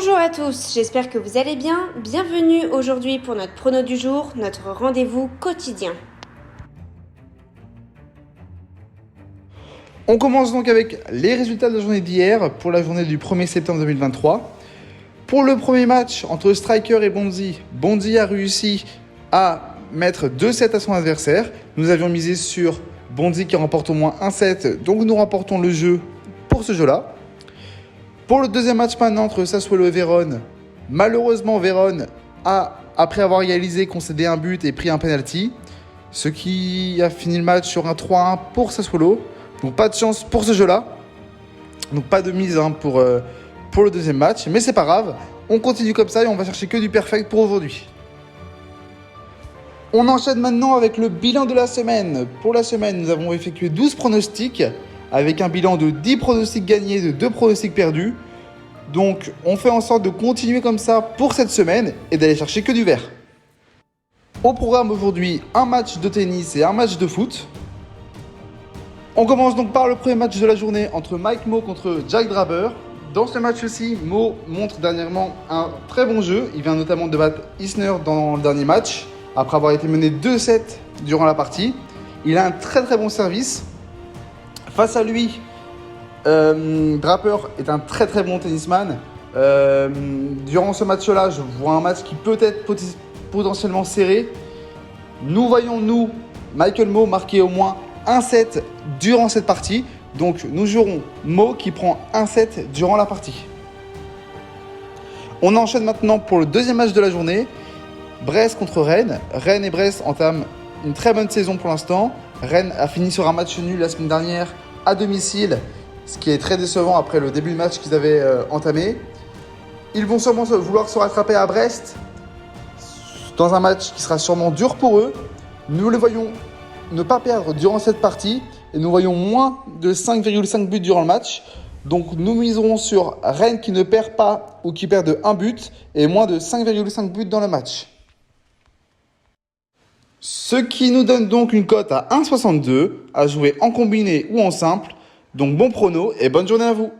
Bonjour à tous, j'espère que vous allez bien. Bienvenue aujourd'hui pour notre prono du jour, notre rendez-vous quotidien. On commence donc avec les résultats de la journée d'hier pour la journée du 1er septembre 2023. Pour le premier match entre Striker et Bonzi, Bonzi a réussi à mettre 2-7 à son adversaire. Nous avions misé sur Bonzi qui remporte au moins un set, donc nous remportons le jeu pour ce jeu-là. Pour le deuxième match maintenant entre Sassuolo et Vérone, malheureusement Vérone a, après avoir réalisé, concédé un but et pris un penalty, ce qui a fini le match sur un 3-1 pour Sassuolo. Donc pas de chance pour ce jeu-là. Donc pas de mise pour le deuxième match. Mais c'est pas grave. On continue comme ça et on va chercher que du perfect pour aujourd'hui. On enchaîne maintenant avec le bilan de la semaine. Pour la semaine, nous avons effectué 12 pronostics avec un bilan de 10 pronostics gagnés, de 2 pronostics perdus. Donc on fait en sorte de continuer comme ça pour cette semaine et d'aller chercher que du vert. Au programme aujourd'hui, un match de tennis et un match de foot. On commence donc par le premier match de la journée entre Mike Mo contre Jack Draper. Dans ce match-ci, Mo montre dernièrement un très bon jeu. Il vient notamment de battre Isner dans le dernier match, après avoir été mené 2-7 durant la partie. Il a un très très bon service. Face à lui, Draper est un très très bon tennisman. Durant ce match-là, je vois un match qui peut être potentiellement serré. Nous voyons, Michael Mo marquer au moins un set durant cette partie. Donc nous jouerons Mo qui prend un set durant la partie. On enchaîne maintenant pour le deuxième match de la journée. Brest contre Rennes. Rennes et Brest entament une très bonne saison pour l'instant. Rennes a fini sur un match nul la semaine dernière à domicile, ce qui est très décevant après le début de match qu'ils avaient entamé. Ils vont sûrement vouloir se rattraper à Brest dans un match qui sera sûrement dur pour eux. Nous les voyons ne pas perdre durant cette partie et nous voyons moins de 5,5 buts durant le match. Donc nous miserons sur Rennes qui ne perd pas ou qui perd de 1 but et moins de 5,5 buts dans le match. Ce qui nous donne donc une cote à 1,62 à jouer en combiné ou en simple. Donc bon prono et bonne journée à vous.